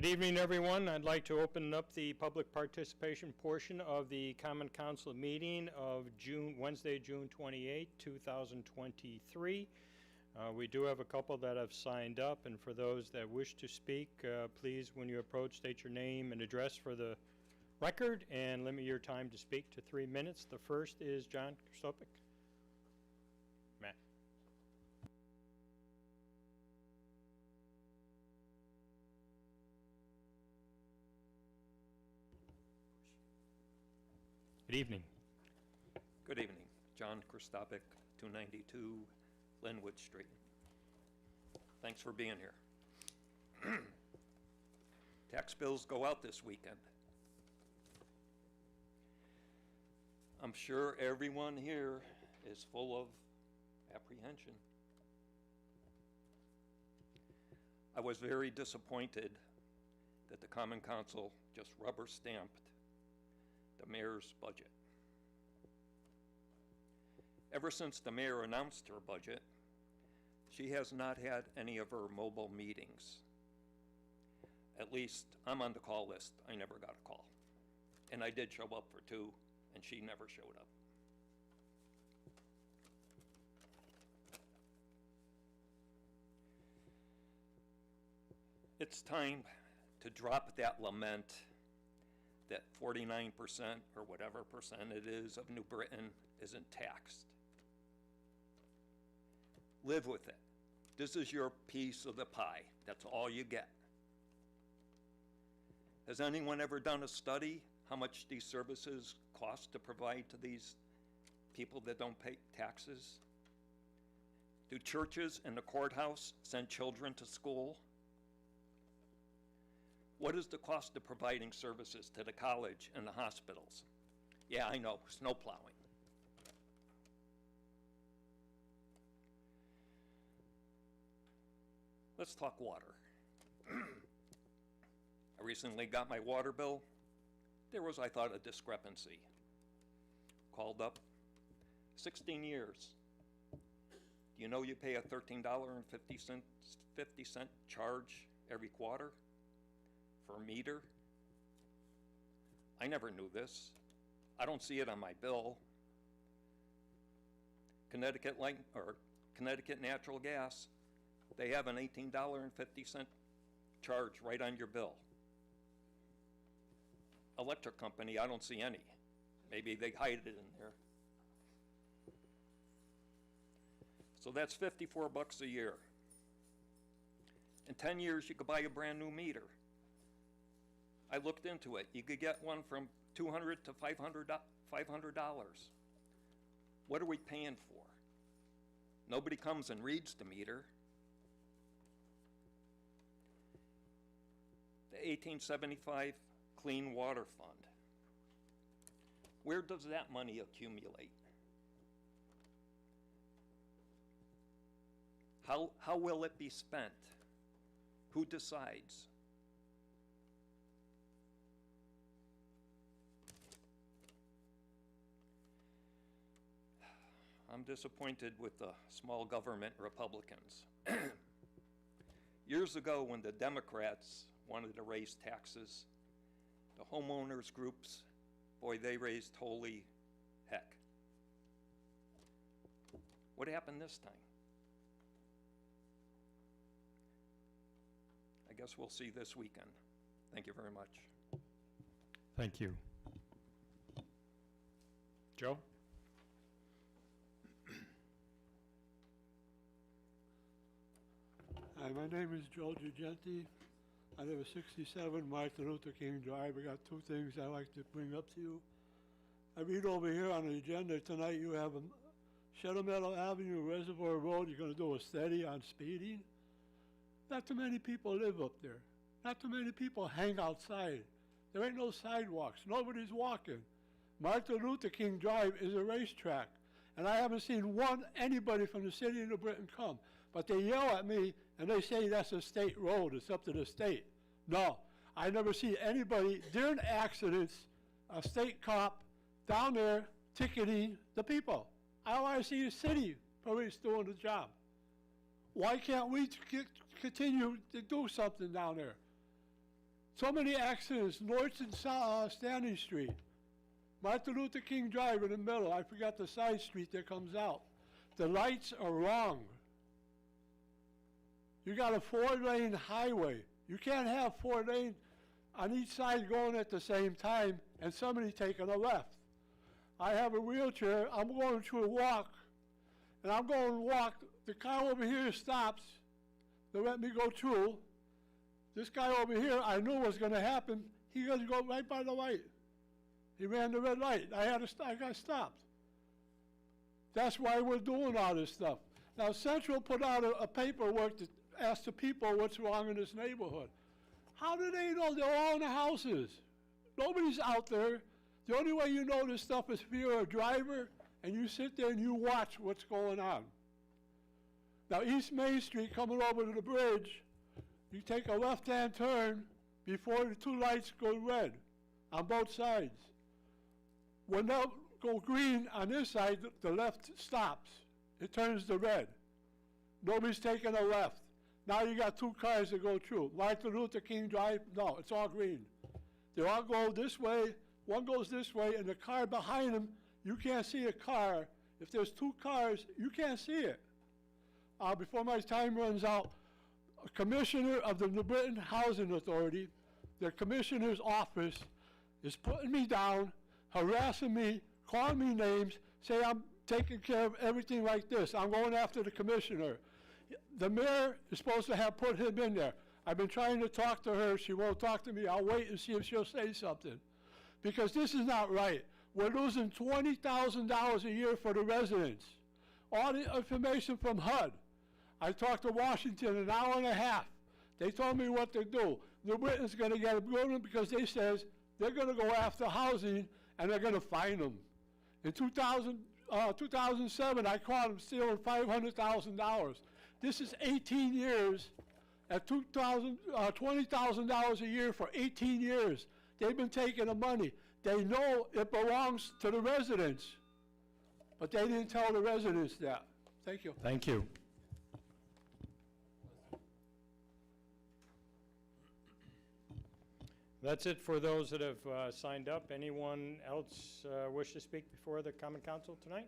Good evening, everyone. I'd like to open up the public participation portion of the Common Council meeting of Wednesday, June 28, 2023. We do have a couple that have signed up, and for those that wish to speak, please, when you approach, state your name and address for the record and limit your time to speak to 3 minutes. The first is John Kristopik. Matt. Good evening. Good evening. John Kristopik, 292 Linwood Street. Thanks for being here. Tax bills go out this weekend. I'm sure everyone here is full of apprehension. I was very disappointed that the Common Council just rubber stamped the mayor's budget. Ever since the mayor announced her budget, she has not had any of her mobile meetings. At least I'm on the call list. I never got a call. And I did show up for two, and she never showed up. It's time to drop that lament that 49% or whatever percent it is of New Britain isn't taxed. Live with it. This is your piece of the pie. That's all you get. Has anyone ever done a study how much these services cost to provide to these people that don't pay taxes? Do churches and the courthouse send children to school? What is the cost of providing services to the college and the hospitals? Yeah, I know, snow plowing. Let's talk water. I recently got my water bill. There was, I thought, a discrepancy. Called up, 16 years. Do you know you pay a $13.50 charge every quarter for a meter? I never knew this. I don't see it on my bill. Connecticut Natural Gas, they have an $18.50 charge right on your bill. Electric company, I don't see any. Maybe they hide it in there. So that's $54 a year. In 10 years, you could buy a brand new meter. I looked into it. You could get one from $200 to $500. What are we paying for? Nobody comes and reads the meter. The 1875 Clean Water Fund. Where does that money accumulate? How will it be spent? Who decides? I'm disappointed with the small government Republicans. Years ago, when the Democrats wanted to raise taxes, the homeowners groups, boy, they raised holy heck. What happened this time? I guess we'll see this weekend. Thank you very much. Thank you. Joe? Hi, my name is Joe Giugenti. I live at 67 Martin Luther King Drive. I got two things I'd like to bring up to you. I read over here on the agenda tonight you have a Shadow Meadow Avenue, Reservoir Road. You're going to do a study on speeding. Not too many people live up there. Not too many people hang outside. There ain't no sidewalks. Nobody's walking. Martin Luther King Drive is a racetrack. And I haven't seen anybody from the city of New Britain come. But they yell at me and they say that's a state road. It's up to the state. No, I never see anybody during accidents, a state cop down there ticketing the people. All I see is city police doing the job. Why can't we continue to do something down there? So many accidents, North and Standing Street. Martin Luther King Drive in the middle, I forgot the side street that comes out. The lights are wrong. You got a 4-lane highway. You can't have 4 lanes on each side going at the same time and somebody taking a left. I have a wheelchair, I'm going to walk, and I'm going to walk. The car over here stops. They let me go through. This guy over here, I knew was going to happen. He got to go right by the light. He ran the red light. I got stopped. That's why we're doing all this stuff. Now, Central put out a paperwork to ask the people what's wrong in this neighborhood. How do they know? They're all in the houses. Nobody's out there. The only way you know this stuff is if you're a driver and you sit there and you watch what's going on. Now, East Main Street coming over to the bridge, you take a left-hand turn before the 2 lights go red on both sides. When they go green on this side, the left stops. It turns to red. Nobody's taking a left. Now you got 2 cars that go through. Martin Luther King Drive, no, it's all green. They all go this way, one goes this way, and the car behind them, you can't see a car. If there's 2 cars, you can't see it. Before my time runs out, a commissioner of the New Britain Housing Authority, their commissioner's office, is putting me down, harassing me, calling me names, say I'm taking care of everything like this. I'm going after the commissioner. The mayor is supposed to have put him in there. I've been trying to talk to her. She won't talk to me. I'll wait and see if she'll say something. Because this is not right. We're losing $20,000 a year for the residents. All the information from HUD. I talked to Washington an hour and a half. They told me what to do. New Britain's going to get a building because they says they're going to go after housing and they're going to fine them. In 2007, I caught them stealing $500,000. This is 18 years at $20,000 a year for 18 years. They've been taking the money. They know it belongs to the residents, but they didn't tell the residents that. Thank you. Thank you. That's it for those that have signed up. Anyone else wish to speak before the Common Council tonight?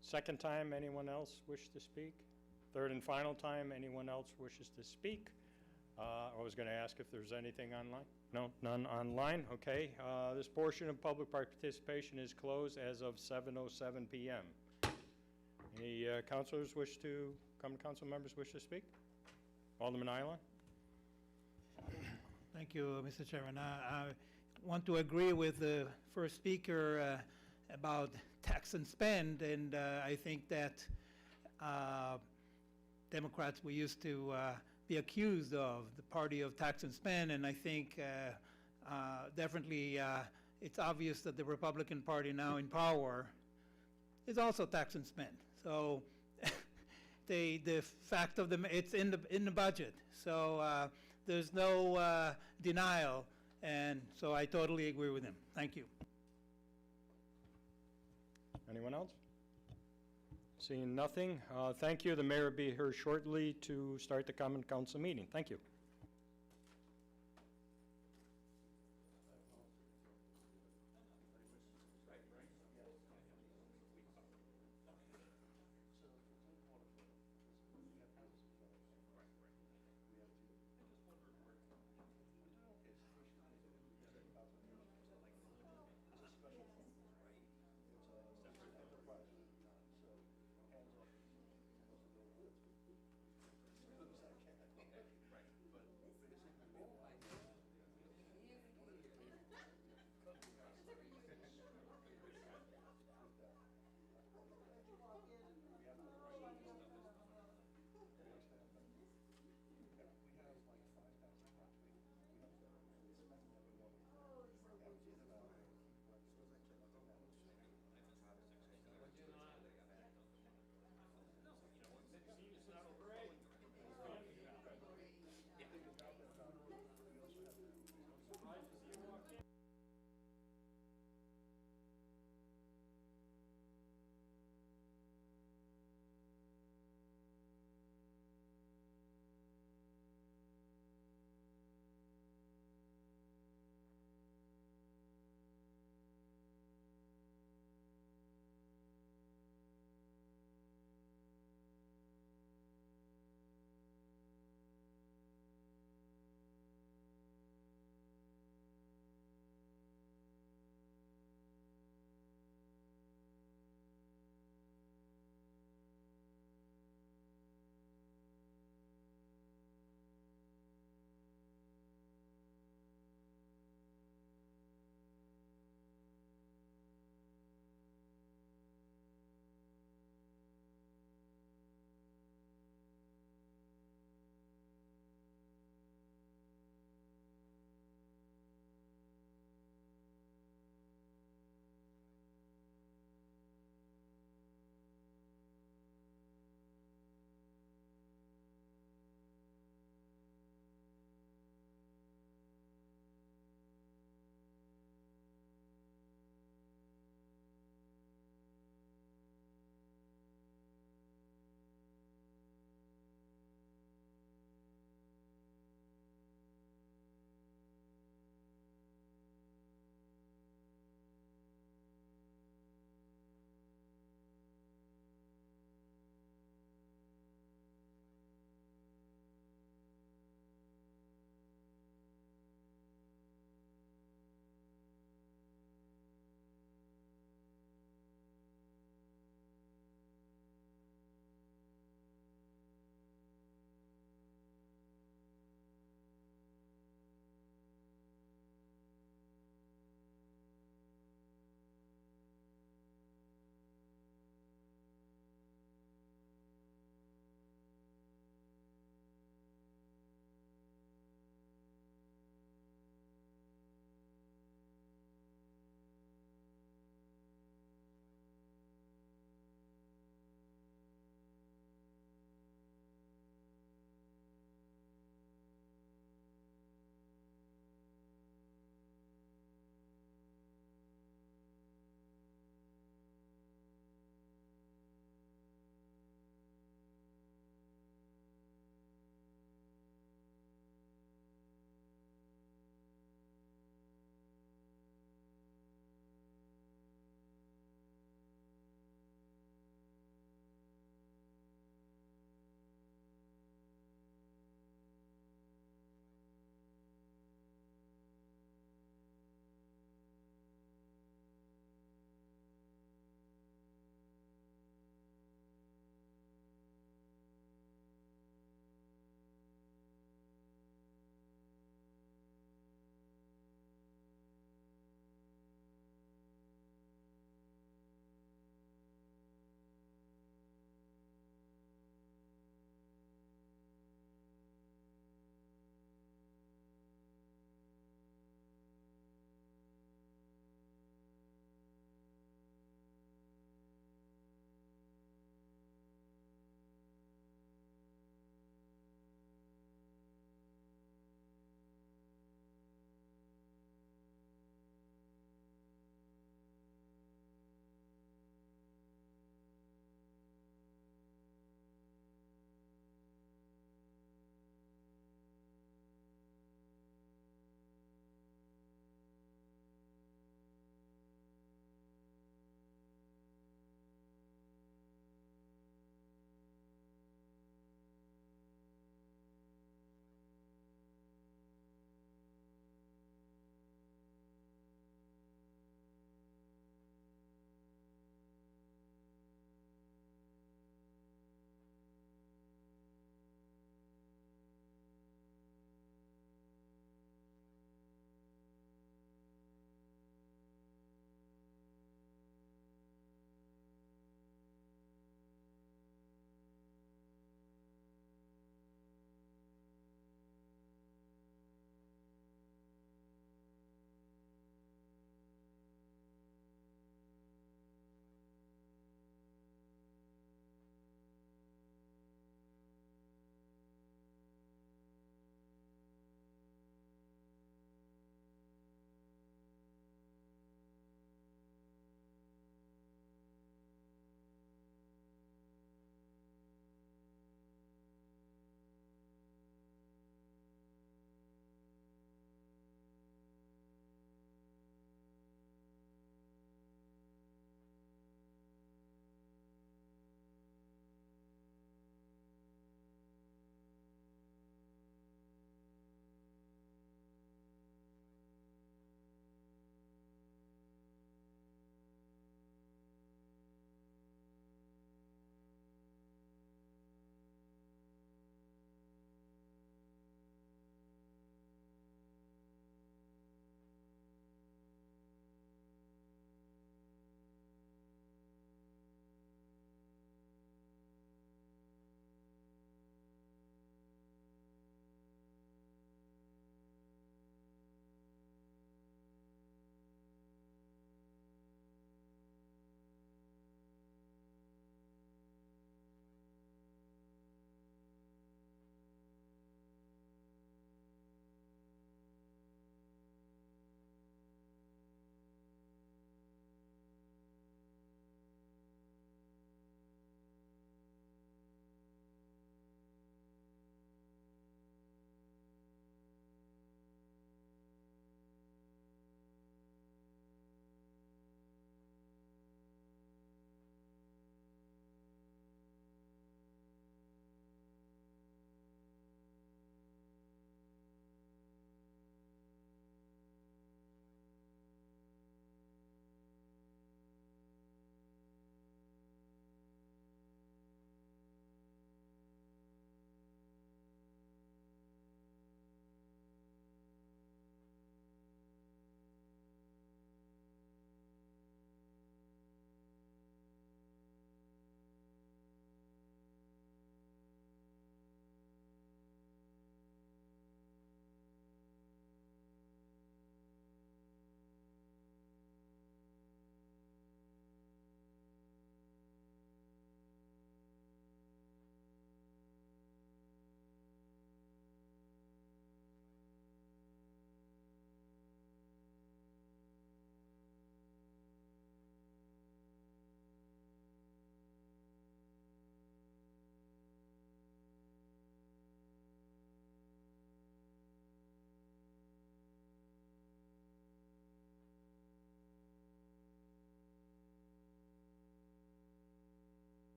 Second time, anyone else wish to speak? Third and final time, anyone else wishes to speak? I was going to ask if there's anything online. No, none online. Okay. This portion of public participation is closed as of 7:07 p.m. Any councilors wish to, Common Council members wish to speak? Alderman Island? Thank you, Mr. Chairman. I want to agree with the first speaker about tax and spend, and I think that Democrats we used to be accused of the party of tax and spend, and I think definitely it's obvious that the Republican Party now in power is also tax and spend. So the fact of it's in the budget. So there's no denial, and so I totally agree with him. Thank you. Anyone else? Seeing nothing, thank you. The mayor will be here shortly to start the Common Council meeting. Thank you.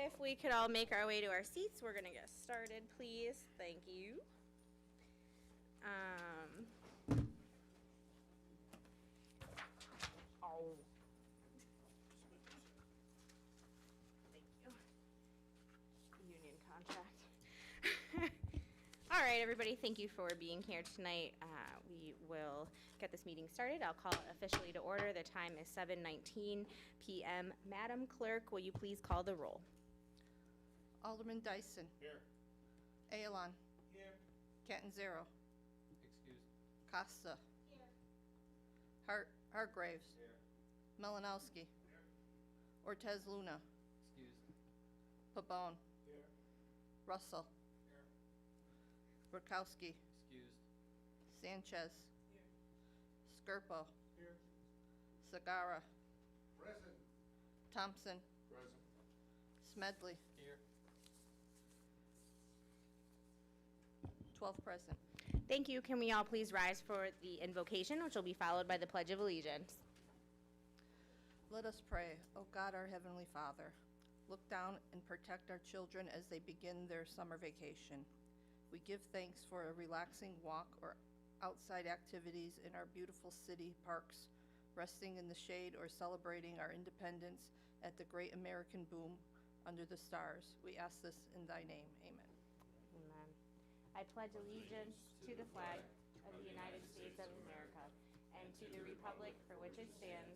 If we could all make our way to our seats, we're gonna get started, please. Thank you. Oh. Thank you. Union contract. All right, everybody, thank you for being here tonight. We will get this meeting started. I'll call it officially to order. The time is 7:19 p.m. Madam Clerk, will you please call the roll? Alderman Dyson. Here. Ayalon. Here. Catanzaro. Excuse. Costa. Hargraves. Melanowski. Ortez Luna. Pabon. Russell. Burkowski. Sanchez. Skirpo. Sagara. Thompson. Smedley. 12 present. Thank you. Can we all please rise for the invocation, which will be followed by the Pledge of Allegiance? Let us pray. O God, our Heavenly Father, look down and protect our children as they begin their summer vacation. We give thanks for a relaxing walk or outside activities in our beautiful city parks, resting in the shade or celebrating our independence at the great American boom under the stars. We ask this in thy name. Amen. Amen. I pledge allegiance to the flag of the United States of America and to the republic for which it stands,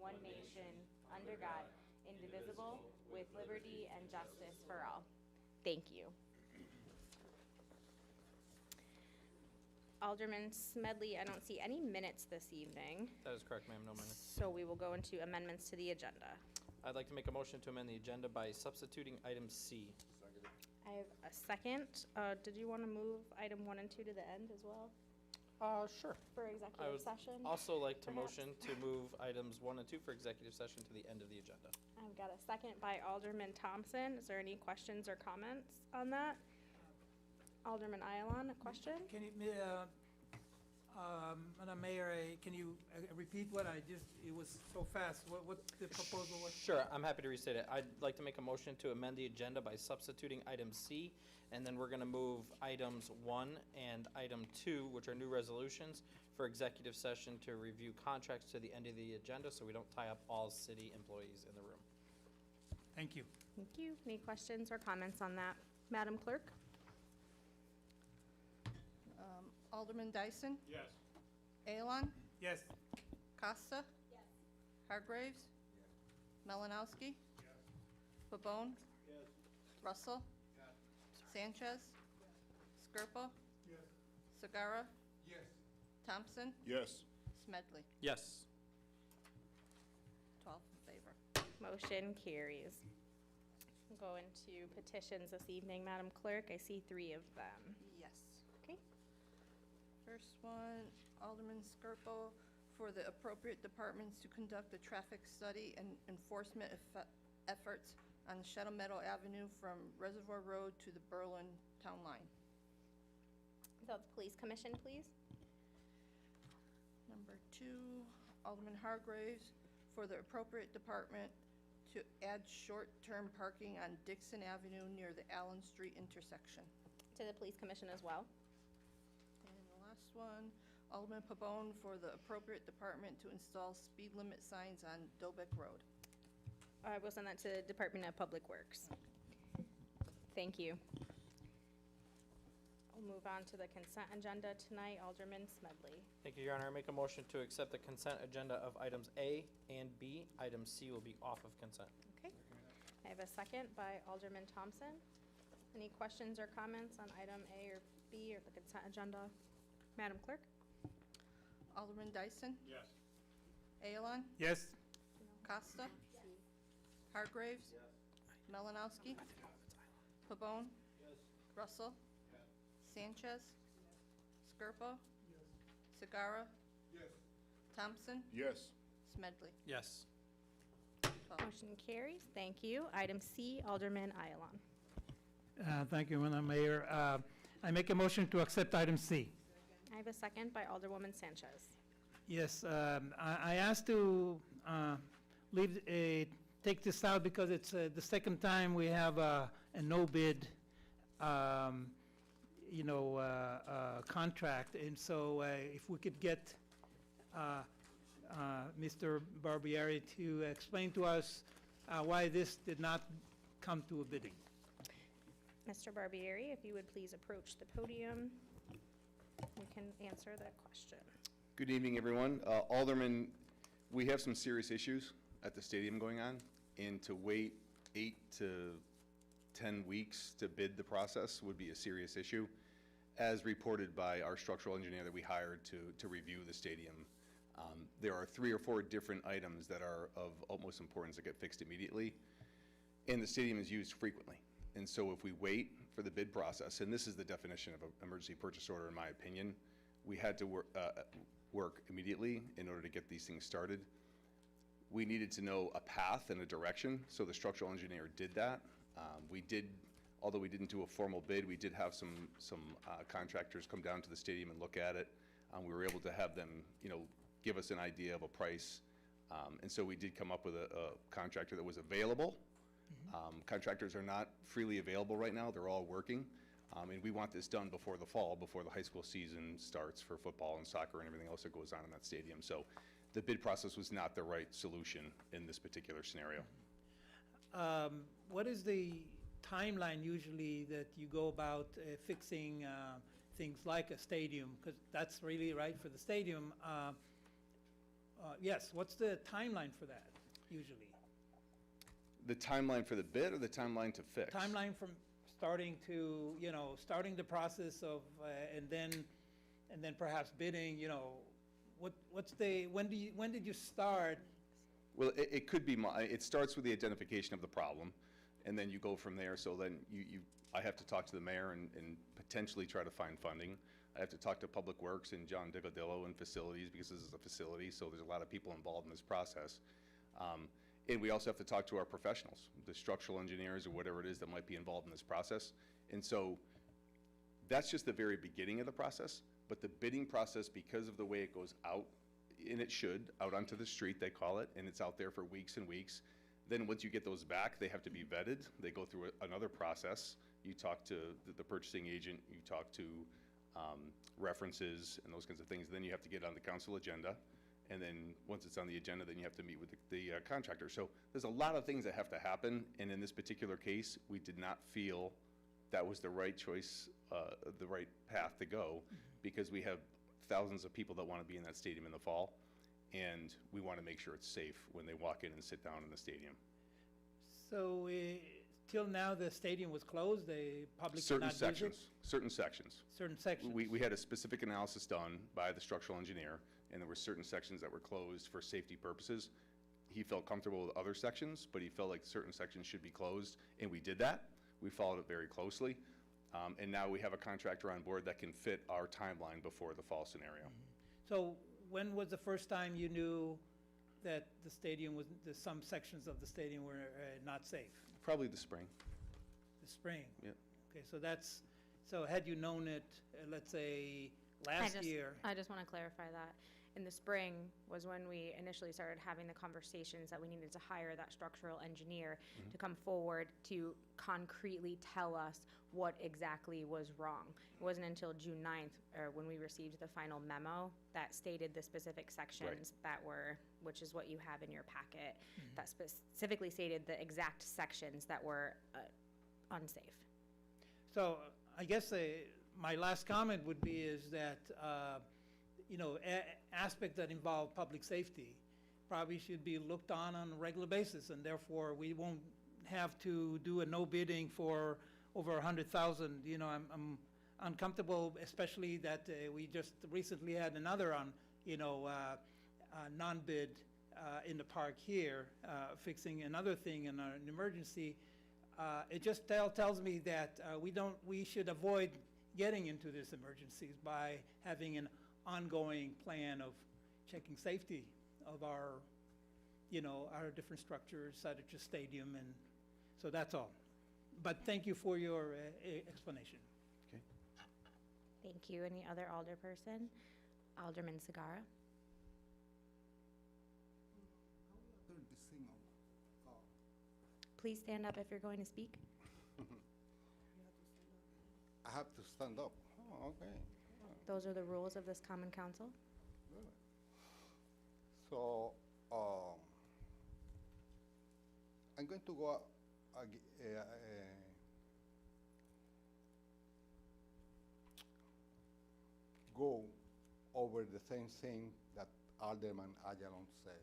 one nation, under God, indivisible, with liberty and justice for all. Thank you. Alderman Smedley, I don't see any minutes this evening, That is correct, ma'am, no minutes. so we will go into amendments to the agenda. I'd like to make a motion to amend the agenda by substituting item C. I have a second. Did you want to move item 1 and 2 to the end as well Sure. for I executive would session? also like to Perhaps. motion to move items 1 and 2 for executive session to the end of the agenda. I've got a second by Alderman Thompson. Is there any questions or comments on that? Alderman Ayalon, a question? Can you, Madam Mayor, can you repeat what I just, it was so fast, what the proposal was? Sure, I'm happy to restate it. I'd like to make a motion to amend the agenda by substituting item C, and then we're gonna move items 1 and item 2, which are new resolutions, for executive session to review contracts to the end of the agenda, so we don't tie up all city employees in the room. Thank you. Thank you. Any questions or comments on that? Madam Clerk? Alderman Dyson. Yes. Ayalon. Yes. Costa. Hargraves. Melanowski. Pabon. Russell. Sanchez. Skirpo. Sagara. Thompson. Yes. Smedley. Yes. 12 in favor. Motion carries. We'll go into petitions this evening, Madam Clerk. I see 3 of them. Yes. Okay. First one, Alderman Skirpo, for the appropriate departments to conduct a traffic study and enforcement efforts on Shadow Meadow Avenue from Reservoir Road to the Berlin Town Line. So the Police Commission, please. Number 2, Alderman Hargraves, for the appropriate department to add short-term parking on Dixon Avenue near the Allen Street intersection. To the Police Commission as well. And the last one, Alderman Pabon, for the appropriate department to install speed limit signs on Dobeck Road. I will send that to the Department of Public Works. Thank you. We'll move on to the consent agenda tonight. Alderman Smedley. Thank you, Your Honor. I make a motion to accept the consent agenda of items A and B. Item C will be off of consent. Okay. I have a second by Alderman Thompson. Any questions or comments on item A or B or the consent agenda? Madam Clerk? Alderman Dyson. Yes. Ayalon. Yes. Costa. Hargraves. Melanowski. Pabon. Russell. Sanchez. Skirpo. Sagara. Thompson. Yes. Smedley. Yes. 12. Motion carries. Thank you. Item C, Alderman Ayalon. Thank you, Madam Mayor. I make a motion to accept item C. I have a second by Alderwoman Sanchez. Yes, I asked to leave a take this out because it's the second time we have a no bid, contract. And so if we could get Mr. Barbieri to explain to us why this did not come to a bidding. Mr. Barbieri, if you would please approach the podium, you can answer that question. Good evening, everyone. Alderman, we have some serious issues at the stadium going on, and to wait 8 to 10 weeks to bid the process would be a serious issue, as reported by our structural engineer that we hired to review the stadium. There are 3 or 4 different items that are of utmost importance that get fixed immediately, and the stadium is used frequently. And so if we wait for the bid process, and this is the definition of an emergency purchase order in my opinion, we had to work immediately in order to get these things started. We needed to know a path and a direction, so the structural engineer did that. Although we didn't do a formal bid, we did have some contractors come down to the stadium and look at it. We were able to have them, give us an idea of a price. And so we did come up with a contractor that was available. Contractors are not freely available right now. They're all working. And we want this done before the fall, before the high school season starts for football and soccer and everything else that goes on in that stadium. So the bid process was not the right solution in this particular scenario. What is the timeline usually that you go about fixing things like a stadium? Because that's really right for the stadium. Yes, what's the timeline for that usually? The timeline for the bid or the timeline to fix? Timeline from starting to, starting the process of, and then perhaps bidding, when did you start? Well, it could be, it starts with the identification of the problem, and then you go from there. So then I have to talk to the mayor and potentially try to find funding. I have to talk to Public Works and John Digodillo and facilities, because this is a facility, so there's a lot of people involved in this process. And we also have to talk to our professionals, the structural engineers or whatever it is that might be involved in this process. And so that's just the very beginning of the process. But the bidding process, because of the way it goes out, and it should, out onto the street, they call it, and it's out there for weeks and weeks. Then once you get those back, they have to be vetted. They go through another process. You talk to the purchasing agent, you talk to references and those kinds of things. Then you have to get on the council agenda. And then once it's on the agenda, then you have to meet with the contractor. So there's a lot of things that have to happen. And in this particular case, we did not feel that was the right choice, the right path to go, because we have thousands of people that want to be in that stadium in the fall. And we want to make sure it's safe when they walk in and sit down in the stadium. So till now, the stadium was closed, the public could not use it? Certain sections. Certain sections. We had a specific analysis done by the structural engineer, and there were certain sections that were closed for safety purposes. He felt comfortable with other sections, but he felt like certain sections should be closed, and we did that. We followed it very closely, and now we have a contractor on board that can fit our timeline before the fall scenario. So when was the first time you knew that the stadium was, some sections of the stadium were not safe? Probably the spring. The spring? Yeah. Okay, so had you known it, let's say, last year? I just want to clarify that. In the spring was when we initially started having the conversations that we needed to hire that structural engineer to come forward to concretely tell us what exactly was wrong. It wasn't until June 9th, or when we received the final memo that stated the specific sections that were, which is what you have in your packet, that specifically stated the exact sections that were unsafe. So I guess my last comment would be is that, aspects that involve public safety probably should be looked on a regular basis, and therefore we won't have to do a no bidding for over 100,000. I'm uncomfortable, especially that we just recently had another non-bid in the park here, fixing another thing in an emergency. It just tells me that we should avoid getting into these emergencies by having an ongoing plan of checking safety of our different structures, such as stadium, and so that's all. But thank you for your explanation. Okay. Thank you. Any other alderperson? Alderman Sagara? please stand up if you're going to speak. I have to stand up. Oh, okay. Those are the rules of this common council. Really? So, I'm going to go over the same thing that Alderman Ayalon said,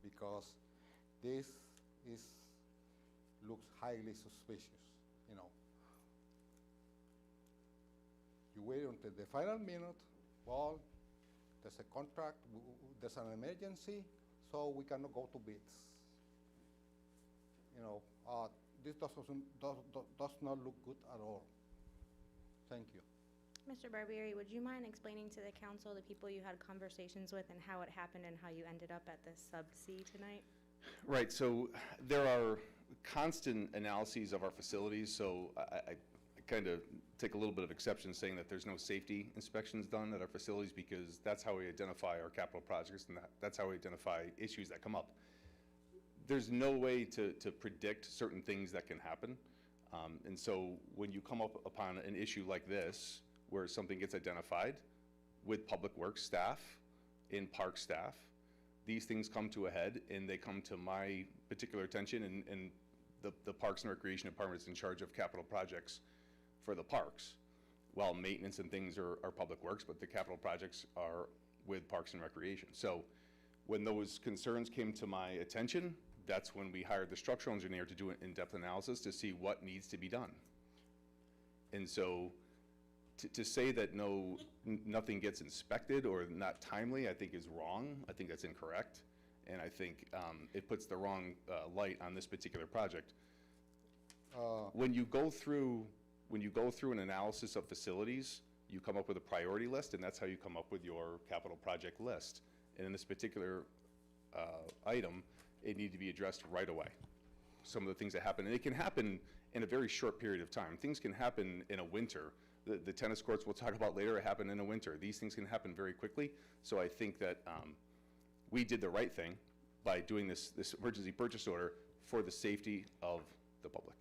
because this looks highly suspicious, you know. You wait until the final minute, well, there's a contract, there's an emergency, so we cannot go to bids. You know, this does not look good at all. Thank you. Mr. Barbieri, would you mind explaining to the council the people you had conversations with and how it happened and how you ended up at this sub-C tonight? Right, so there are constant analyses of our facilities, so I kind of take a little bit of exception saying that there's no safety inspections done at our facilities, because that's how we identify our capital projects, and that's how we identify issues that come up. There's no way to predict certain things that can happen. And so when you come up upon an issue like this, where something gets identified with Public Works staff, in park staff, these things come to a head, and they come to my particular attention, and the Parks and Recreation Department is in charge of capital projects for the parks, while maintenance and things are Public Works, but the capital projects are with Parks and Recreation. So when those concerns came to my attention, that's when we hired the structural engineer to do an in-depth analysis to see what needs to be done. And so to say that nothing gets inspected or not timely, I think is wrong. I think that's incorrect. And I think it puts the wrong light on this particular project. When you go through an analysis of facilities, you come up with a priority list, and that's how you come up with your capital project list. And in this particular item, it needed to be addressed right away. Some of the things that happen, and it can happen in a very short period of time. Things can happen in a winter. The tennis courts we'll talk about later happen in a winter. These things can happen very quickly. So I think that we did the right thing by doing this emergency purchase order for the safety of the public.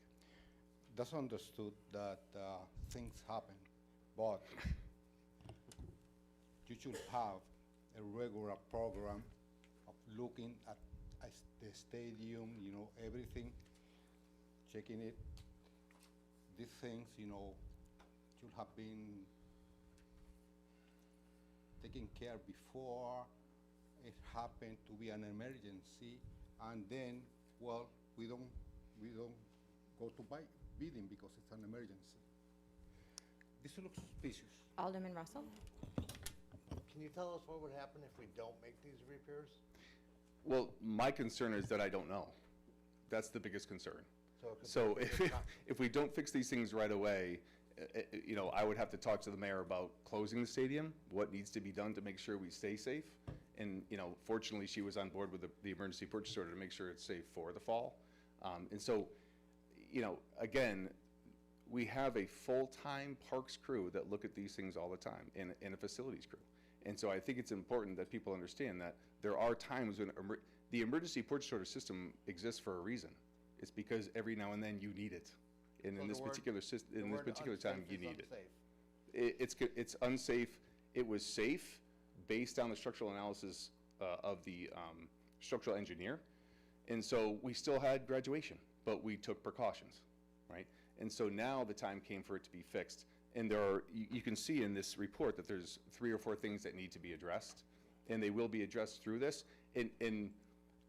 That's understood that things happen, but you should have a regular program of looking at the stadium, you know, everything, checking it. These things, you know, should have been taken care before it happened to be an emergency, and then, well, we don't go to bidding because it's an emergency. This looks suspicious. Alderman Russell? Can you tell us what would happen if we don't make these repairs? Well, my concern is that I don't know. That's the biggest concern. So it could be If we don't fix these things right away, you know, I would have to talk to the mayor about closing the stadium, what needs to be done to make sure we stay safe. And, you know, fortunately, she was on board with the emergency purchase order to make sure it's safe for the fall. And so, you know, again, we have a full-time parks crew that look at these things all the time, and a facilities crew. And so I think it's important that people understand that there are times when the emergency purchase order system exists for a reason. It's because every now and then you need it. And in this particular time, you need it. It's unsafe. It was safe based on the structural analysis of the structural engineer. And so we still had graduation, but we took precautions, right? And so now the time came for it to be fixed. And there are, you can see in this report that there's 3 or 4 things that need to be addressed, and they will be addressed through this. And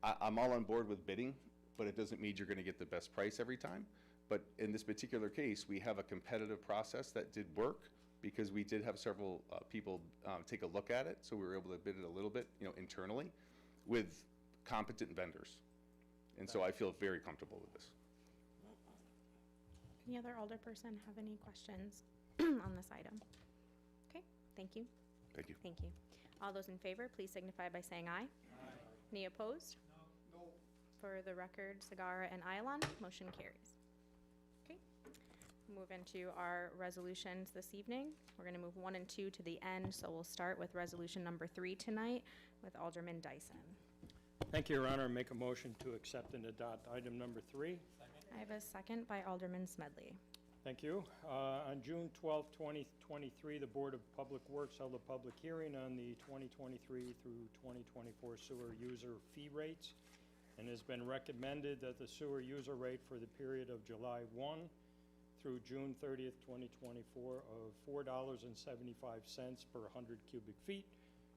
I'm all on board with bidding, but it doesn't mean you're gonna get the best price every time. But in this particular case, we have a competitive process that did work, because we did have several people take a look at it, so we were able to bid it a little bit, you know, internally, with competent vendors. And so I feel very comfortable with this. Any other alderperson have any questions on this item? Okay, thank you. Thank you. Thank you. All those in favor, please signify by saying aye. Aye. Any opposed? No. For the record, Sagara and Ayalon, motion carries. Okay, move into our resolutions this evening. We're gonna move 1 and 2 to the end, so we'll start with resolution number 3 tonight with Alderman Dyson. Thank you, Your Honor. Make a motion to accept and adopt item number 3. I have a second by Alderman Smedley. Thank you. On June 12, 2023, the Board of Public Works held a public hearing on the 2023 through 2024 sewer user fee rates, and has been recommended that the sewer user rate for the period of July 1 through June 30th, 2024 of $4.75 per 100 cubic feet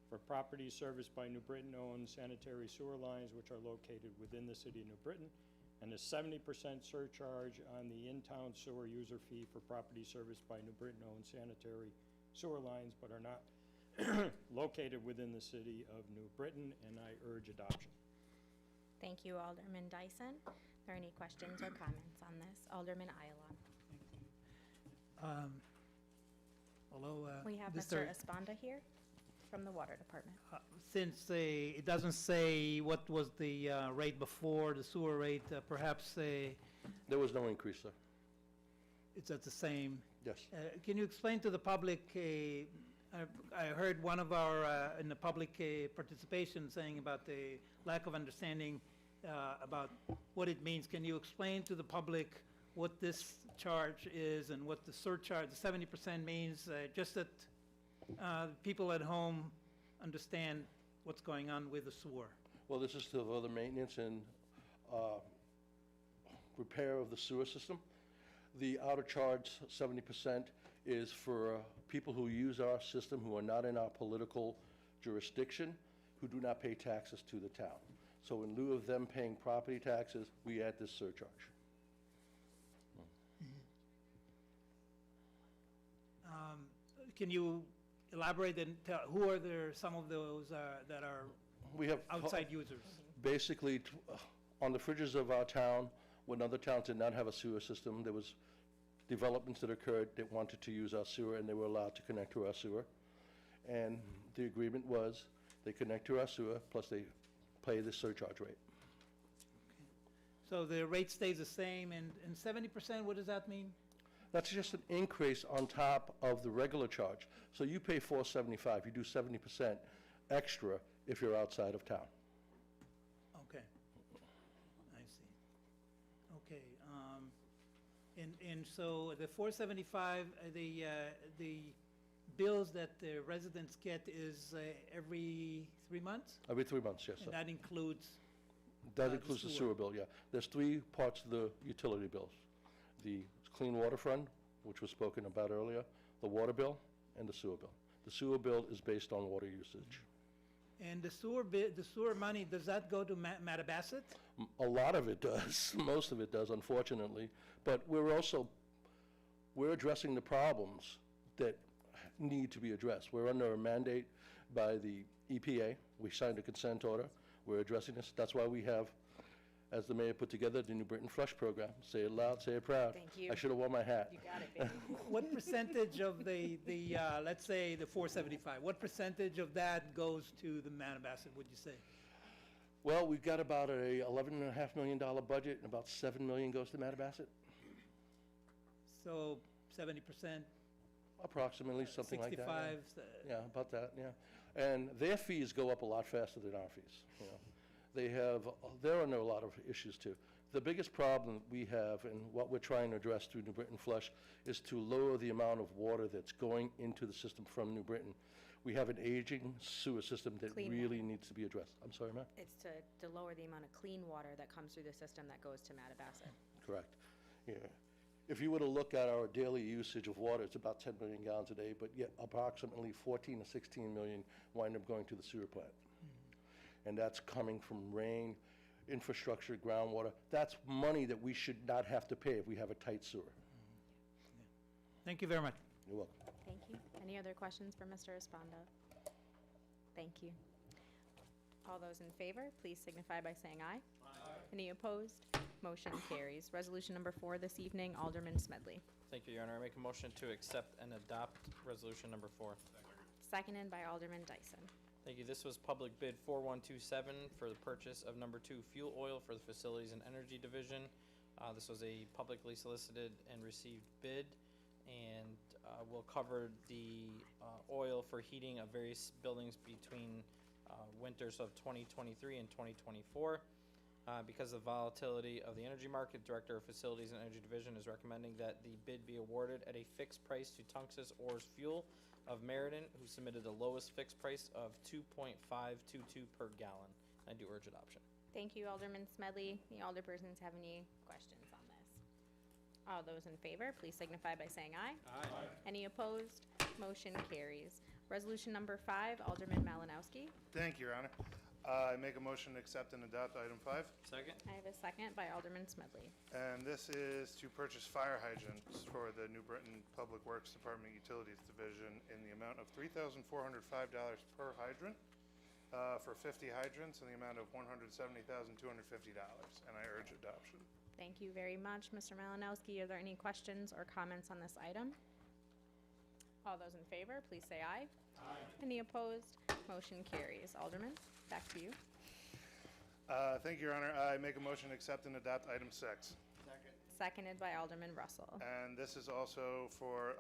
for properties serviced by New Britain-owned sanitary sewer lines which are located within the city of New Britain, and a 70% surcharge on the in-town sewer user fee for properties serviced by New Britain-owned sanitary sewer lines but are not located within the city of New Britain, and I urge adoption. Thank you, Alderman Dyson. Are there any questions or comments on this? Alderman Ayalon. Although, We have Mr. Esponda here from the Water Department. Since it doesn't say what was the rate before, the sewer rate, perhaps There was no increase, sir. it's at the same. Yes. Can you explain to the public, I heard one of our, in the public participation saying about the lack of understanding about what it means. Can you explain to the public what this charge is and what the surcharge, the 70% means, just that people at home understand what's going on with the sewer? Well, this is to the maintenance and repair of the sewer system. The outer charge, 70%, is for people who use our system who are not in our political jurisdiction, who do not pay taxes to the town. So in lieu of them paying property taxes, we add this surcharge. Can you elaborate and tell, who are there, some of those that are We have outside users? basically on the fringes of our town, when other towns did not have a sewer system, there was developments that occurred that wanted to use our sewer, and they were allowed to connect to our sewer. And the agreement was they connect to our sewer, plus they pay the surcharge rate. So the rate stays the same, and 70%, what does that mean? That's just an increase on top of the regular charge. So you pay $4.75, you do 70% extra if you're outside of town. Okay. I see. Okay, and so the 475, the bills that the residents get is every 3 months? Every 3 months, yes, And sir. that includes, That the includes the sewer. sewer bill, yeah. There's 3 parts of the utility bills. The Clean Water Fund, which was spoken about earlier, the water bill, and the sewer bill. The sewer bill is based on water usage. and the sewer money, does that go to Mattabesset? A lot of it does, most of it does, unfortunately. But we're addressing the problems that need to be addressed. We're under a mandate by the EPA. We signed a consent order. We're addressing this. That's why we have, as the mayor put together, the New Britain Flush Program. Say it loud, say it proud. Thank you. I should have worn my hat. You got it, baby. What percentage of the let's say the 475, what percentage of that goes to the Mattabesset, would you say? Well, we've got about a $11.5 million budget, and about $7 million goes to Mattabesset. So 70%, Approximately, something like that. 65, Yeah, about that, yeah. And their fees go up a lot faster than our fees, you know. They're under a lot of issues too. The biggest problem we have, and what we're trying to address through New Britain Flush, is to lower the amount of water that's going into the system from New Britain. We have an aging sewer system that Clean really needs to be addressed. I'm sorry, ma'am? It's to lower the amount of clean water that comes through the system that goes to Mattabesset. Correct, yeah. If you were to look at our daily usage of water, it's about 10 million gallons a day, but yet approximately 14 to 16 million wind up going to the sewer plant. And that's coming from rain, infrastructure, groundwater. That's money that we should not have to pay if we have a tight sewer. Thank you very much. You're welcome. Thank you. Any other questions for Mr. Esponda? Thank you. All those in favor, please signify by saying aye. Aye. Any opposed? Motion carries. Resolution number 4 this evening, Alderman Smedley. Thank you, Your Honor. I make a motion to accept and adopt resolution number 4. Seconded by Alderman Dyson. Thank you. This was public bid 4127 for the purchase of number 2 fuel oil for the Facilities and Energy Division. This was a publicly solicited and received bid, and will cover the oil for heating of various buildings between winters of 2023 and 2024. Because of the volatility of the energy market, Director of Facilities and Energy Division is recommending that the bid be awarded at a fixed price to Tunxus Oars Fuel of Meriden, who submitted the lowest fixed price of $2.522 per gallon. I do urge adoption. Thank you, Alderman Smedley. The alderpersons have any questions on this? All those in favor, please signify by saying aye. Aye. Any opposed? Motion carries. Resolution number 5, Alderman Malinowski. Thank you, Your Honor. I make a motion to accept and adopt item 5. Second. I have a second by Alderman Smedley. And this is to purchase fire hydrants for the New Britain Public Works Department Utilities Division in the amount of $3,405 per hydrant, for 50 hydrants in the amount of $170,250, and I urge adoption. Thank you very much, Mr. Malinowski. Are there any questions or comments on this item? All those in favor, please say aye. Aye. Any opposed? Motion carries. Alderman, back to you. Thank you, Your Honor. I make a motion to accept and adopt item 6. Seconded by Alderman Russell. And this is also for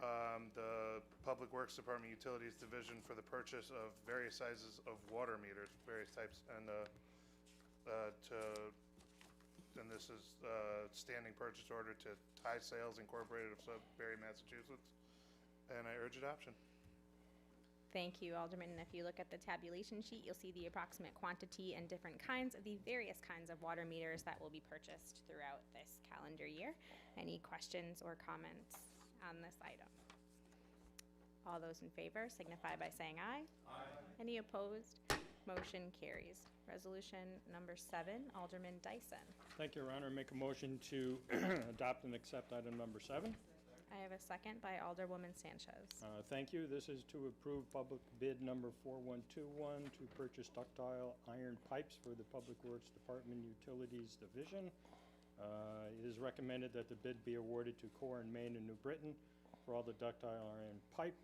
the Public Works Department Utilities Division for the purchase of various sizes of water meters, various types, and this is standing purchase order to Thai Sales Incorporated of Sudbury, Massachusetts, and I urge adoption. Thank you, Alderman. And if you look at the tabulation sheet, you'll see the approximate quantity and different kinds of the various kinds of water meters that will be purchased throughout this calendar year. Any questions or comments on this item? All those in favor signify by saying aye. Aye. Any opposed? Motion carries. Resolution number 7, Alderman Dyson. Thank you, Your Honor. Make a motion to adopt and accept item number 7. I have a second by Alderwoman Sanchez. Thank you. This is to approve public bid number 4121 to purchase ductile iron pipes for the Public Works Department Utilities Division. It is recommended that the bid be awarded to Core and Main in New Britain for all the ductile iron pipe.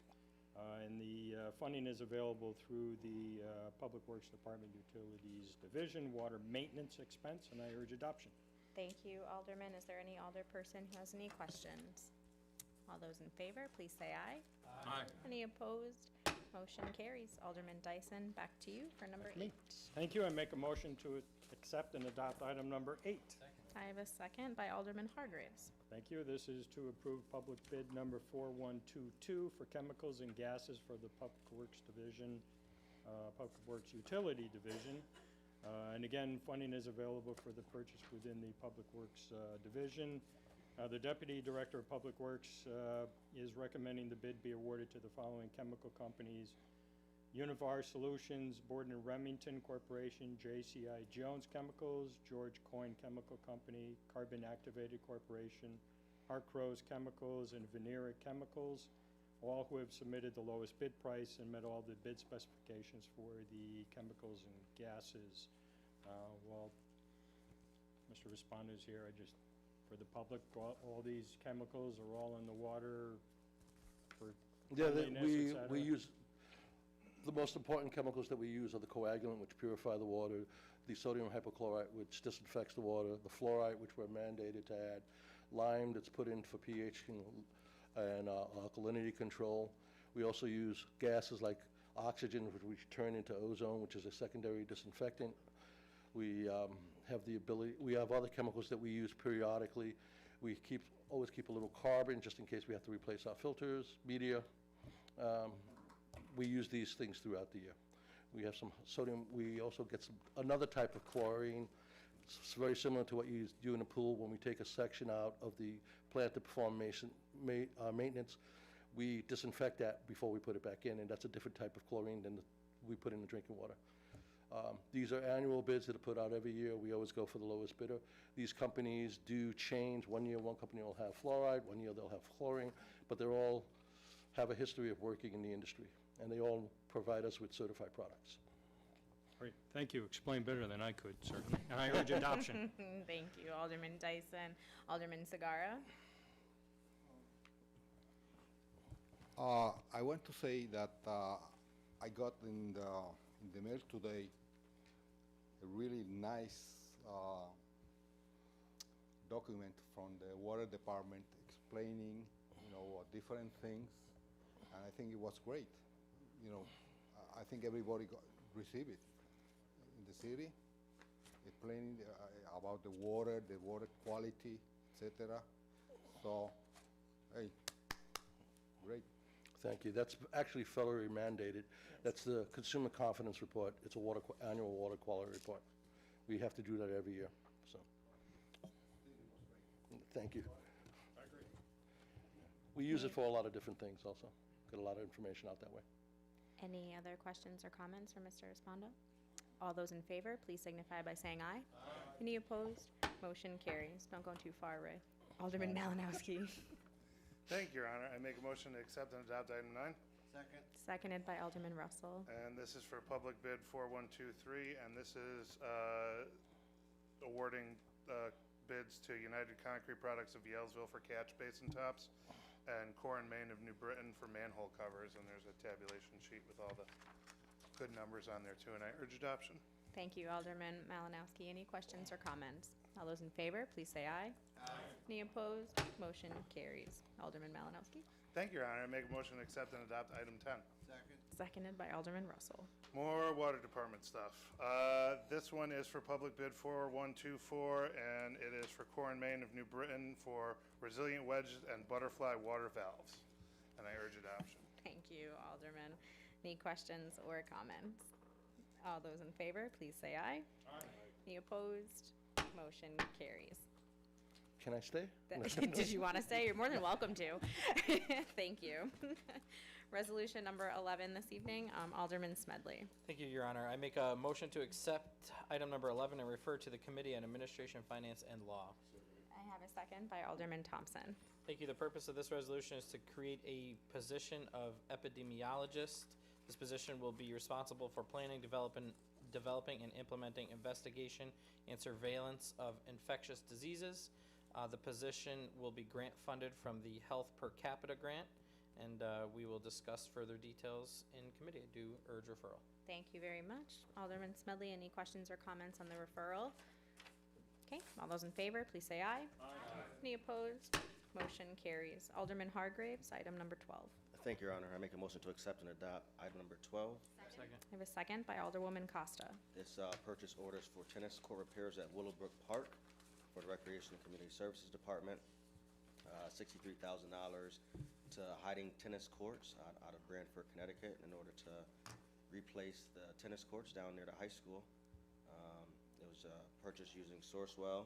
And the funding is available through the Public Works Department Utilities Division Water Maintenance Expense, and I urge adoption. Thank you, Alderman. Is there any alderperson who has any questions? All those in favor, please say aye. Aye. Any opposed? Motion carries. Alderman Dyson, back to you for number 8. Thank you. I make a motion to accept and adopt item number 8. I have a second by Alderman Hargreaves. Thank you. This is to approve public bid number 4122 for chemicals and gases for the Public Works Division, Public Works Utility Division. And again, funding is available for the purchase within the Public Works Division. The Deputy Director of Public Works is recommending the bid be awarded to the following chemical companies: Univar Solutions, Borden and Remington Corporation, JCI Jones Chemicals, George Coyne Chemical Company, Carbon Activated Corporation, Harcrose Chemicals, and Venera Chemicals, all who have submitted the lowest bid price and met all the bid specifications for the chemicals and gases. While Mr. Responder's here, for the public, all these chemicals are all in the water for cleanliness, et cetera? we use, the most important chemicals that we use are the coagulant, which purify the water, the sodium hypochlorite, which disinfects the water, the fluoride, which we're mandated to add, lime that's put in for pH and alkalinity control. We also use gases like oxygen, which we turn into ozone, which is a secondary disinfectant. We have the ability, we have other chemicals that we use periodically. We always keep a little carbon just in case we have to replace our filters, media. We use these things throughout the year. We have some sodium, we also get another type of chlorine. It's very similar to what you do in a pool. When we take a section out of the plant to perform maintenance, we disinfect that before we put it back in, and that's a different type of chlorine than we put in the drinking water. These are annual bids that are put out every year. We always go for the lowest bidder. These companies do change. One year, one company will have fluoride. One year, they'll have chlorine. But they all have a history of working in the industry, and they all provide us with certified products. Great. Thank you. Explained better than I could, certainly. And I urge adoption. Thank you, Alderman Dyson. Alderman Sagara. I want to say that I got in the mail today a really nice document from the water department explaining, different things, and I think it was great. I think everybody received it in the city, explaining about the water quality, etc. So, hey, great. Thank you. That's actually federally mandated. That's the Consumer Confidence Report. It's a annual water quality report. We have to do that every year, so. Thank you. I agree. We use it for a lot of different things also. Get a lot of information out that way. Any other questions or comments for Mr. Espondo? All those in favor, please signify by saying aye. Any opposed? Motion carries. Don't go too far, Ray. Alderman Malinowski. Thank you, Your Honor. I make a motion to accept and adopt item 9. Second. Seconded by Alderman Russell. And this is for public bid 4123, and this is awarding bids to United Concrete Products of Yalesville for catch basin tops and Core and Main of New Britain for manhole covers, and there's a tabulation sheet with all the good numbers on there too, and I urge adoption. Thank you, Alderman Malinowski. Any questions or comments? All those in favor, please say aye. Aye. Any opposed? Motion carries. Alderman Malinowski. Thank you, Your Honor. I make a motion to accept and adopt item 10. Second. Seconded by Alderman Russell. More water department stuff. This one is for public bid 4124, and it is for Core and Main of New Britain for resilient wedge and butterfly water valves, and I urge adoption. Thank you, Alderman. Any questions or comments? All those in favor, please say aye. Aye. Any opposed? Motion carries. Can I stay? Did you want to stay? You're more than welcome to. Thank you. Resolution number 11 this evening, Alderman Smedley. Thank you, Your Honor. I make a motion to accept item number 11 and refer to the Committee on Administration, Finance, and Law. I have a second by Alderman Thompson. Thank you. The purpose of this resolution is to create a position of epidemiologist. This position will be responsible for planning, developing and implementing investigation and surveillance of infectious diseases. The position will be grant funded from the Health Per Capita Grant, and we will discuss further details in committee. I do urge referral. Thank you very much. Alderman Smedley, any questions or comments on the referral? Okay, all those in favor, please say aye. Aye. Any opposed? Motion carries. Alderman Hargraves, item number 12. Thank you, Your Honor. I make a motion to accept and adopt item number 12. Second. I have a second by Alderwoman Costa. This purchase orders for tennis court repairs at Willowbrook Park for the Recreation and Community Services Department. $63,000 to Hiding Tennis Courts out of Brantford, Connecticut, in order to replace the tennis courts down near the high school. It was purchased using Sourcewell,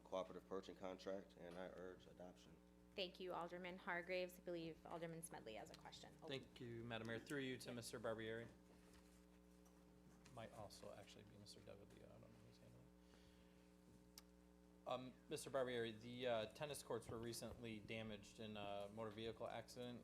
cooperative purchasing contract, and I urge adoption. Thank you, Alderman Hargraves. I believe Alderman Smedley has a question. Thank you, Madam Mayor. Through you to Mr. Barbieri. Might also actually be Mr. Devidio. I don't know who's handling it. Mr. Barbieri, the tennis courts were recently damaged in a motor vehicle accident.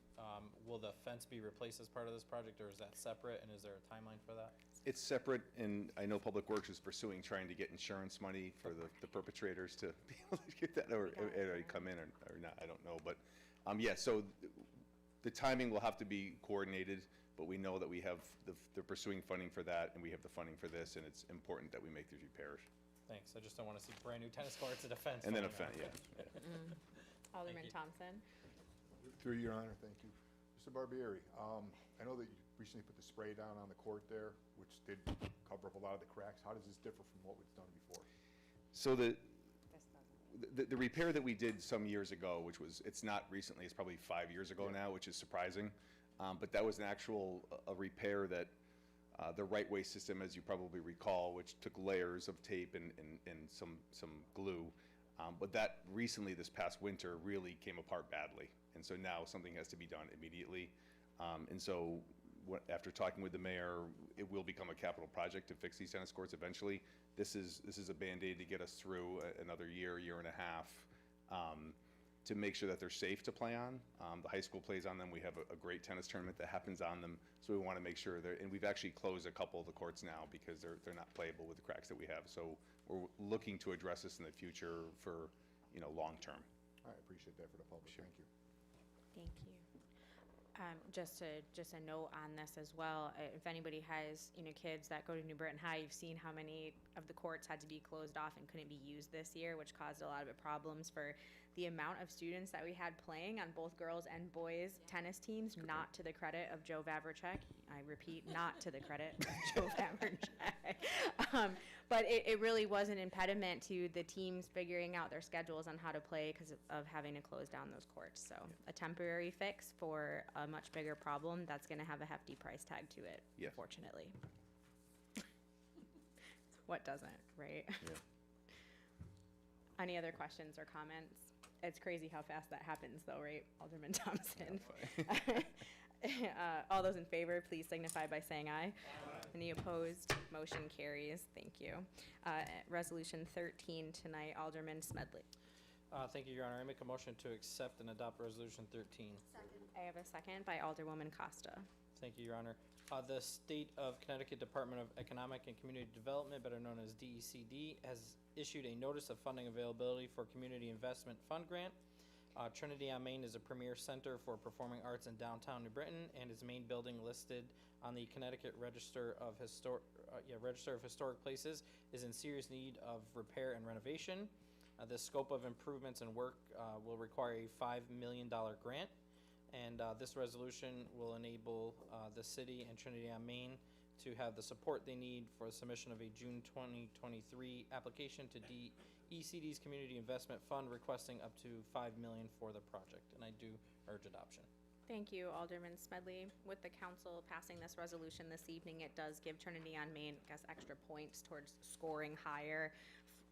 Will the fence be replaced as part of this project, or is that separate, and is there a timeline for that? It's separate, and I know Public Works is pursuing, trying to get insurance money for the perpetrators to be able to get that, or come in or not, I don't know. But, yeah, so the timing will have to be coordinated, but we know that we have, they're pursuing funding for that, and we have the funding for this, and it's important that we make these repairs. Thanks. I just don't want to see brand new tennis courts and a fence. And then a falling fence, out. yeah. Alderman Thompson. Through Your Honor, thank you. Mr. Barbieri, I know that you recently put the spray down on the court there, which did cover up a lot of the cracks. How does this differ from what was done before? So the repair that we did some years ago, which was, it's not recently, it's probably 5 years ago now, which is surprising. But that was an actual a repair that the right way system, as you probably recall, which took layers of tape and some glue. But that recently, this past winter, really came apart badly. And so now something has to be done immediately. And so after talking with the mayor, it will become a capital project to fix these tennis courts eventually. This is a Band-Aid to get us through another year and a half, to make sure that they're safe to play on. The high school plays on them. We have a great tennis tournament that happens on them, so we want to make sure and we've actually closed a couple of the courts now because they're not playable with the cracks that we have. So we're looking to address this in the future for, long term. I appreciate that for the public. Sure. Thank you. Thank you. Just a note on this as well, if anybody has, kids that go to New Britain High, you've seen how many of the courts had to be closed off and couldn't be used this year, which caused a lot of problems for the amount of students that we had playing on both girls and boys tennis teams, not to the credit of Joe Vavricek. I repeat, not to the credit of Joe Vavricek. But it really was an impediment to the teams figuring out their schedules on how to play because of having to close down those courts. So a temporary fix for a much bigger problem that's going to have a hefty price tag to it, Yes. unfortunately. What doesn't, right? Yeah. Any other questions or comments? It's crazy how fast that happens though, right, Alderman Thompson? All those in favor, please signify by saying aye. Any opposed? Motion carries. Thank you. Resolution 13 tonight, Alderman Smedley. Thank you, Your Honor. I make a motion to accept and adopt Resolution 13. I have a second by Alderwoman Costa. Thank you, Your Honor. The State of Connecticut Department of Economic and Community Development, better known as DECD, has issued a notice of funding availability for Community Investment Fund Grant. Trinity on Main is a premier center for performing arts in downtown New Britain, and its main building listed on the Connecticut Register of Historic Places is in serious need of repair and renovation. The scope of improvements and work will require a $5 million grant, and this resolution will enable the city and Trinity on Main to have the support they need for the submission of a June 2023 application to DECD's Community Investment Fund requesting up to $5 million for the project, and I do urge adoption. Thank you, Alderman Smedley. With the council passing this resolution this evening, it does give Trinity on Main, I guess, extra points towards scoring higher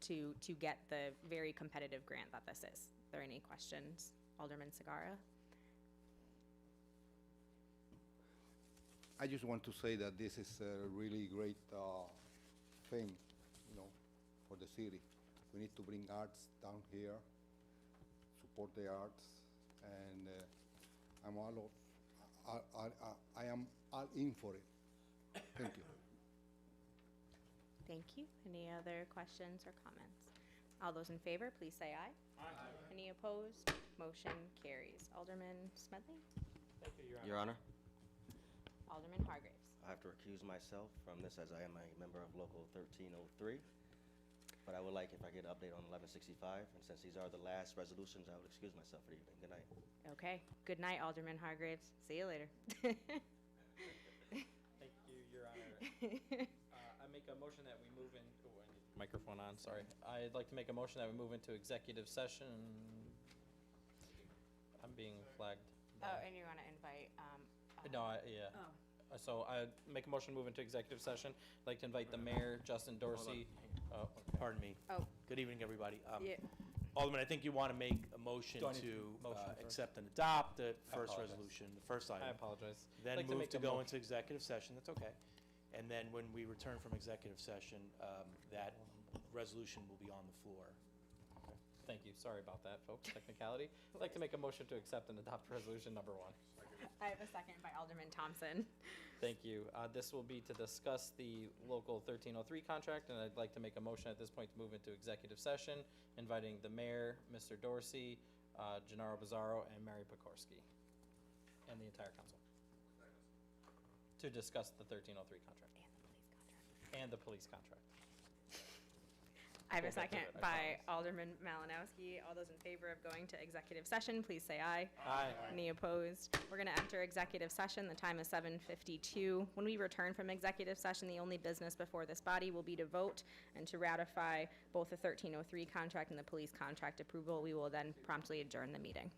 to get the very competitive grant that this is. Are there any questions? Alderman Sagara? I just want to say that this is a really great thing, you know, for the city. We need to bring arts down here, support the arts, and I am all in for it. Thank you. Thank you. Any other questions or comments? All those in favor, please say aye. Aye. Any opposed? Motion carries. Alderman Smedley? Thank you, Your Honor, Alderman Hargraves? I have to recuse myself from this as I am a member of Local 1303. But I would like if I get an update on 1165, and since these are the last resolutions, I would excuse myself for the evening. Good night. Okay. Good night, Alderman Hargraves. See you later. Thank you, Your Honor. I make a motion that we move in, oh, I need microphone on, sorry. I'd like to make a motion that we move into executive session. I'm being flagged. Oh, and you want to invite, No, yeah. Oh. So I make a motion to move into executive session. I'd like to invite the mayor, Justin Dorsey. Oh, okay. Pardon me. Oh. Good evening, everybody. Yeah. Alderman, I think you want to make a motion Do I need to to motion first? accept and adopt the first apologize. resolution, the first item. I apologize. Then I'd like move make to a go mo- into executive session, that's okay. And then when we return from executive session, that resolution will be on the floor. Thank you. Sorry about that, folks. Technicality. I'd like to make a motion to accept and adopt resolution number 1. I have a second by Alderman Thompson. Thank you. This will be to discuss the local 1303 contract, and I'd like to make a motion at this point to move into executive session, inviting the mayor, Mr. Dorsey, Gennaro Bizzarro, and Mary Pekorski, and the entire council, to discuss the 1303 contract. And the police contract. I have a We'll get to second it, I by Alderman Malinowski. All those in favor of going to executive session, please say aye. Aye. Any opposed? We're going to enter executive session. The time is 7:52. When we return from executive session, the only business before this body will be to vote and to ratify both the 1303 contract and the police contract approval. We will then promptly adjourn the meeting.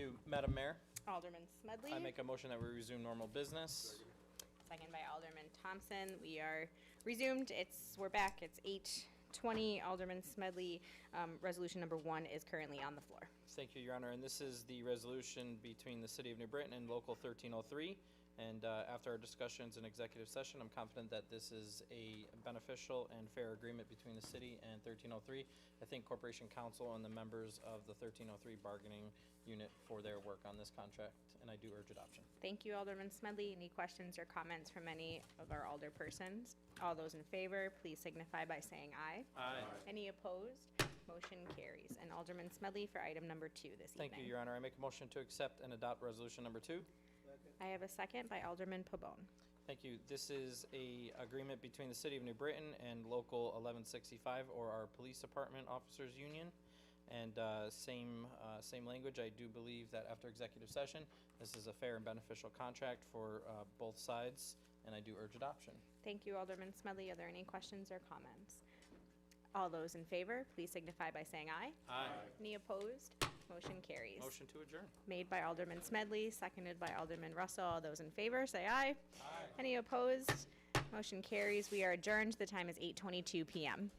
you, Madam Mayor. Alderman Smedley. I make a motion that we resume normal business. Second by Alderman Thompson. We are resumed. We're back. It's 8:20. Alderman Smedley, resolution number 1 is currently on the floor. Thank you, Your Honor, and this is the resolution between the City of New Britain and Local 1303. And after our discussions in executive session, I'm confident that this is a beneficial and fair agreement between the city and 1303. I thank Corporation Counsel and the members of the 1303 bargaining unit for their work on this contract, and I do urge adoption. Thank you, Alderman Smedley. Any questions or comments from any of our alderpersons? All those in favor, please signify by saying aye. Aye. Any opposed? Motion carries. And Alderman Smedley for item number 2 this evening. Thank you, Your Honor. I make a motion to accept and adopt resolution number 2. I have a second by Alderman Pabon. Thank you. This is a agreement between the City of New Britain and Local 1165, or our Police Department Officers Union. And same language. I do believe that after executive session, this is a fair and beneficial contract for both sides, and I do urge adoption. Thank you, Alderman Smedley. Are there any questions or comments? All those in favor, please signify by saying aye. Aye. Any opposed? Motion carries. Motion to adjourn. Made by Alderman Smedley, seconded by Alderman Russell. All those in favor, say aye. Aye. Any opposed? Motion carries. We are adjourned. The time is 8:22 p.m.